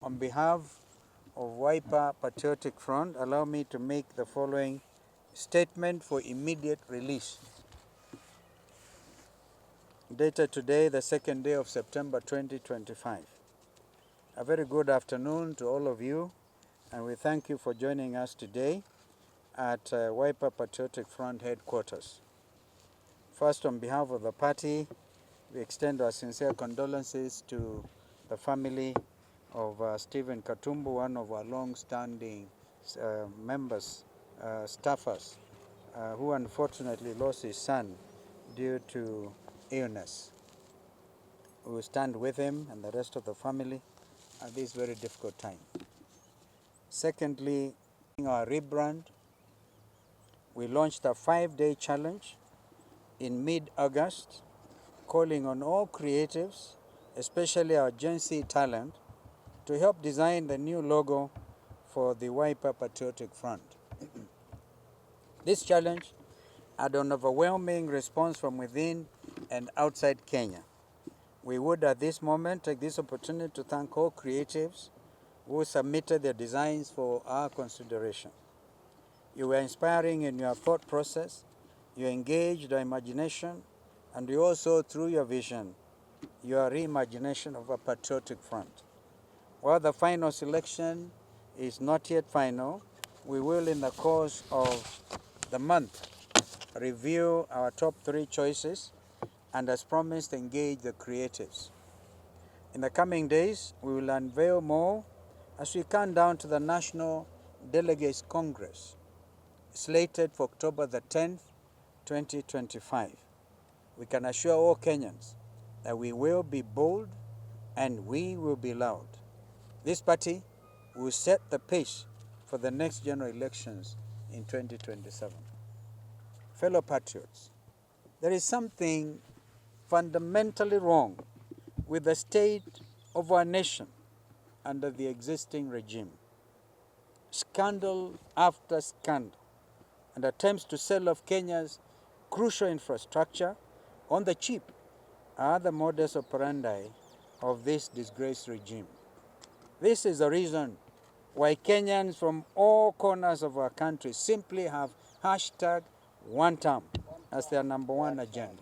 On behalf of Wiper Patriotic Front, allow me to make the following statement for immediate release. Dated today, the 2nd day of September 2025. A very good afternoon to all of you, and we thank you for joining us today at Wiper Patriotic Front headquarters. First, on behalf of the party, we extend our sincere condolences to the family of Stephen Katumbu, one of our long-standing members, staffers, who unfortunately lost his son due to illness. We will stand with him and the rest of the family at this very difficult time. Secondly, in our rebrand, we launched a 5-day challenge in mid-August, calling on all creatives, especially our Gen Z talent, to help design the new logo for the Wiper Patriotic Front. This challenge had an overwhelming response from within and outside Kenya. We would at this moment take this opportunity to thank all creatives who submitted their designs for our consideration. You were inspiring in your thought process, you engaged our imagination, and you also, through your vision, your reimagination of a patriotic front. While the final selection is not yet final, we will, in the course of the month, review our top 3 choices and, as promised, engage the creatives. In the coming days, we will unveil more as we count down to the National Delegates Congress, slated for October the 10th, 2025. We can assure all Kenyans that we will be bold and we will be loud. This party will set the pace for the next general elections in 2027. Fellow patriots, there is something fundamentally wrong with the state of our nation under the existing regime. Scandal after scandal and attempts to sell off Kenya's crucial infrastructure on the cheap are the modus operandi of this disgraced regime. This is the reason why Kenyans from all corners of our country simply have hashtag one term as their #1 agenda.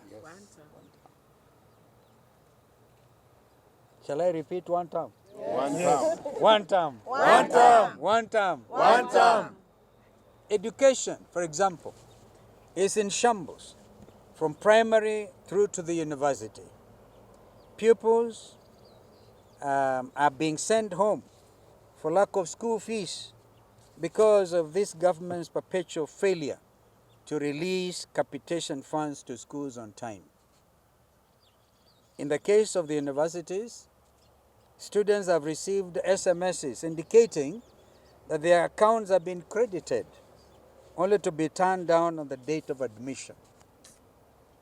Shall I repeat one term? One term. One term. One term. One term. One term. Education, for example, is in shambles from primary through to the university. Pupils are being sent home for lack of school fees because of this government's perpetual failure to release capitation funds to schools on time. In the case of the universities, students have received SMSs indicating that their accounts have been credited, only to be turned down on the date of admission.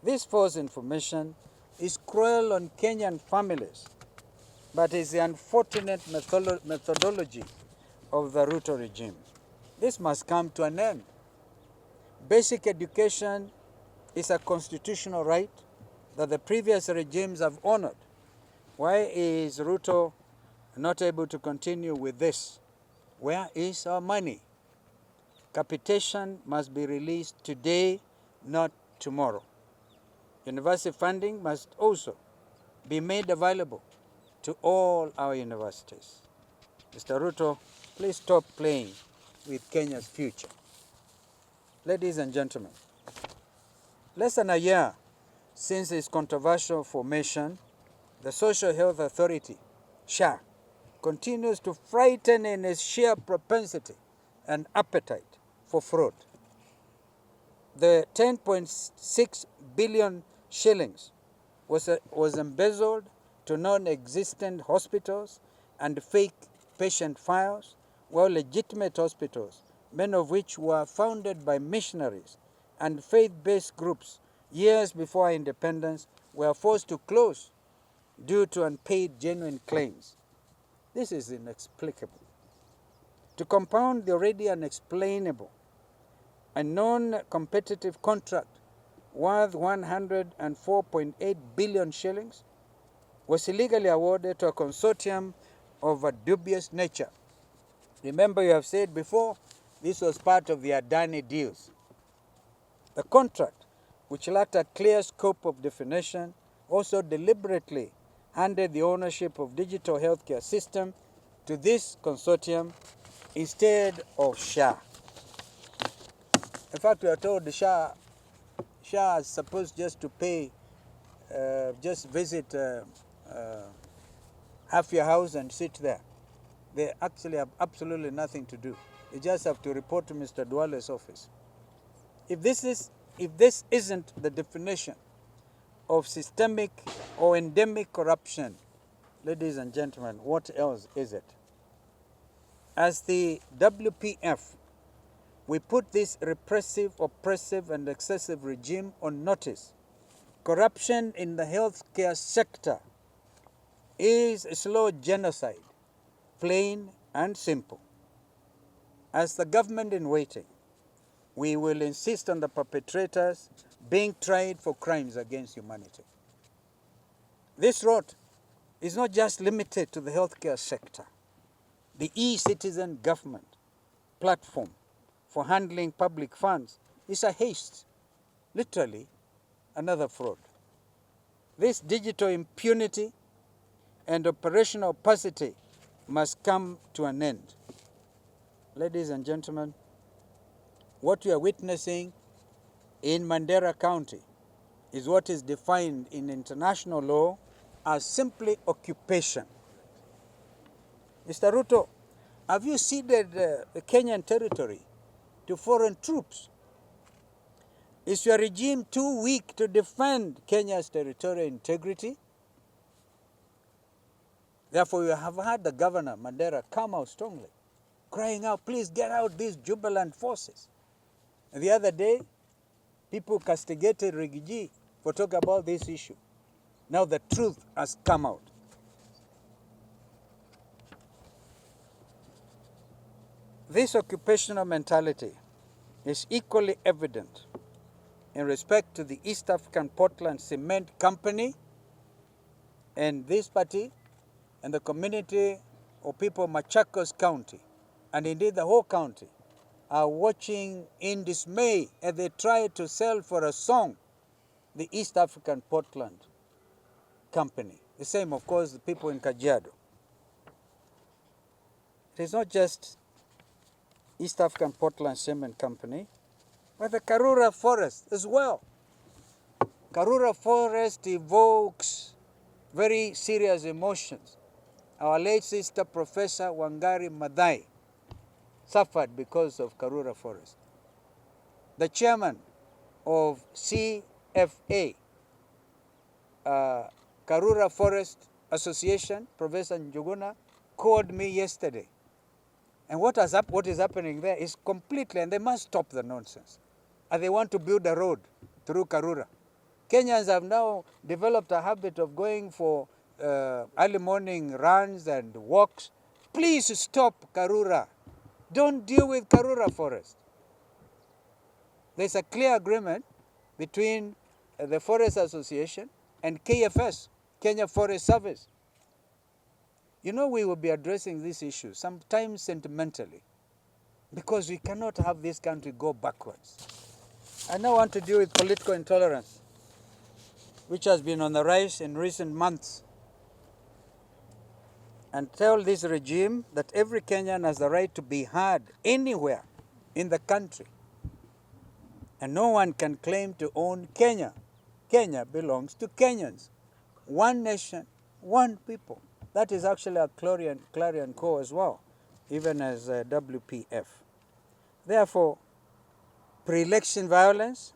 This false information is cruel on Kenyan families, but is the unfortunate methodology of the Ruto regime. This must come to an end. Basic education is a constitutional right that the previous regimes have honored. Why is Ruto not able to continue with this? Where is our money? Capitation must be released today, not tomorrow. University funding must also be made available to all our universities. Mr. Ruto, please stop playing with Kenya's future. Ladies and gentlemen, less than a year since its controversial formation, the Social Health Authority, SHA, continues to frighten in its sheer propensity and appetite for fraud. The 10.6 billion shillings was embezzled to non-existent hospitals and fake patient files, while legitimate hospitals, many of which were founded by missionaries and faith-based groups years before our independence, were forced to close due to unpaid genuine claims. This is inexplicable. To compound the already unexplainable, a non-competitive contract worth 104.8 billion shillings was illegally awarded to a consortium of a dubious nature. Remember, you have said before, this was part of the Adani deals. The contract, which lacked a clear scope of definition, also deliberately handed the ownership of digital healthcare system to this consortium instead of SHA. In fact, we are told the SHA is supposed just to pay, just visit half your house and sit there. They actually have absolutely nothing to do. They just have to report to Mr. Duale's office. If this isn't the definition of systemic or endemic corruption, ladies and gentlemen, what else is it? As the WPF, we put this repressive, oppressive, and excessive regime on notice. Corruption in the healthcare sector is a slow genocide, plain and simple. As the government in waiting, we will insist on the perpetrators being tried for crimes against humanity. This rot is not just limited to the healthcare sector. The e-citizen government platform for handling public funds is a haste, literally another fraud. This digital impunity and operational opacity must come to an end. Ladies and gentlemen, what we are witnessing in Mandera County is what is defined in international law as simply occupation. Mr. Ruto, have you ceded the Kenyan territory to foreign troops? Is your regime too weak to defend Kenya's territorial integrity? Therefore, you have had the governor, Mandera, come out strongly, crying out, please get out these Jubaland forces. And the other day, people castigated Rigiji for talking about this issue. Now the truth has come out. This occupational mentality is equally evident in respect to the East African Portland Cement Company and this party and the community of people of Machakos County, and indeed the whole county, are watching in dismay as they try to sell for a song the East African Portland Company. The same, of course, the people in Kajiado. It is not just East African Portland Cement Company, but the Karura Forest as well. Karura Forest evokes very serious emotions. Our late sister, Professor Wangari Maathai, suffered because of Karura Forest. The chairman of CFA, Karura Forest Association, Professor Njuguna, called me yesterday. And what is happening there is completely, and they must stop the nonsense. And they want to build a road through Karura. Kenyans have now developed a habit of going for early morning runs and walks. Please stop Karura. Don't deal with Karura Forest. There's a clear agreement between the Forest Association and KFS, Kenya Forest Service. You know, we will be addressing this issue sometimes sentimentally because we cannot have this country go backwards. I now want to deal with political intolerance, which has been on the rise in recent months, and tell this regime that every Kenyan has the right to be heard anywhere in the country. And no one can claim to own Kenya. Kenya belongs to Kenyans. One nation, one people. That is actually a clarion call as well, even as WPF. Therefore, pre-election violence,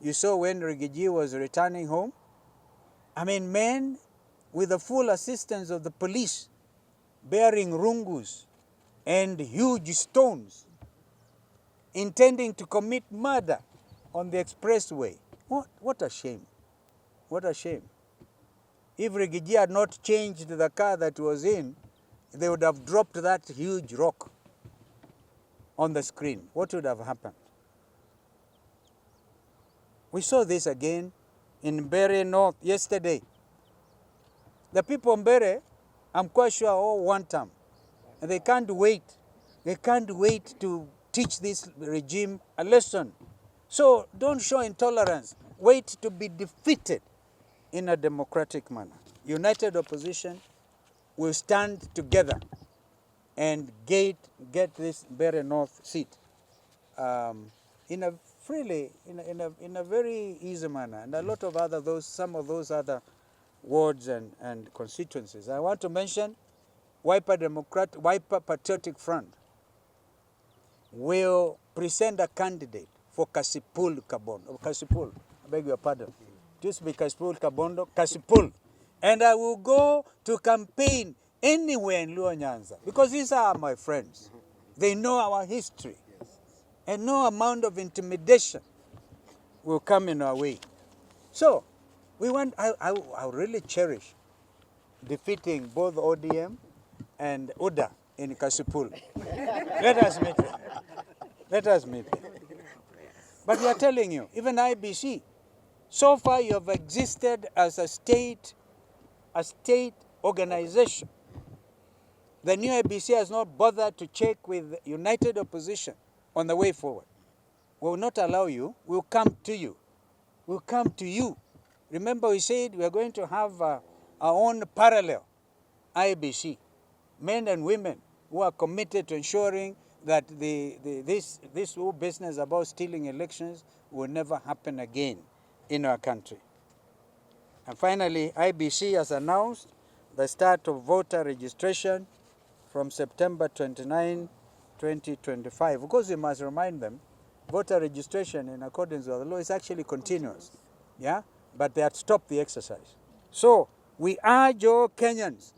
you saw when Rigiji was returning home. I mean, men with the full assistance of the police bearing rungus and huge stones, intending to commit murder on the expressway. What a shame. What a shame. If Rigiji had not changed the car that he was in, they would have dropped that huge rock on the screen. What would have happened? We saw this again in Mbere North yesterday. The people of Mbere I'm quite sure all one term. And they can't wait. They can't wait to teach this regime a lesson. So don't show intolerance. Wait to be defeated in a democratic manner. United opposition will stand together and get this Mandera North seat in a freely, in a very easy manner, and a lot of other some of those other wards and constituencies. I want to mention Wiper Patriotic Front will present a candidate for Kasipul Kabondo. Kasipul, I beg your pardon. Just be Kasipul Kabondo, Kasipul. And I will go to campaign anywhere in Luo Nyanza because these are my friends. They know our history. And no amount of intimidation will come in our way. So, I really cherish defeating both ODM and UDA in Kasipul. Let us meet them. Let us meet them. But we are telling you, even IBC, so far you have existed as a state organization. The new IBC has not bothered to check with United Opposition on the way forward. We will not allow you. We will come to you. We will come to you. Remember we said we are going to have our own parallel IBC. Men and women who are committed to ensuring that this whole business about stealing elections will never happen again in our country. And finally, IBC has announced the start of voter registration from September 29, 2025. Of course, we must remind them, voter registration in accordance with the law is actually continuous. Yeah? But they had stopped the exercise. So, we urge all Kenyans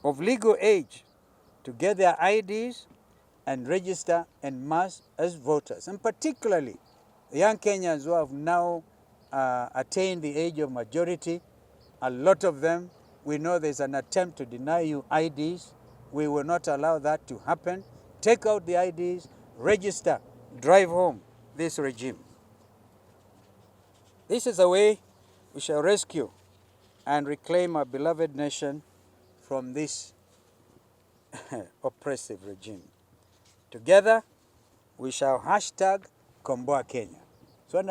of legal age to get their IDs and register en masse as voters. And particularly, the young Kenyans who have now attained the age of majority, a lot of them, we know there's an attempt to deny you IDs. We will not allow that to happen. Take out the IDs, register, drive home this regime. This is the way we shall rescue and reclaim our beloved nation from this oppressive regime. Together, we shall hashtag Komboa Kenya. So when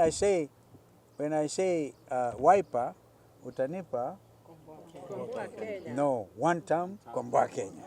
I say wiper, utanipa, no, one term, Komboa Kenya.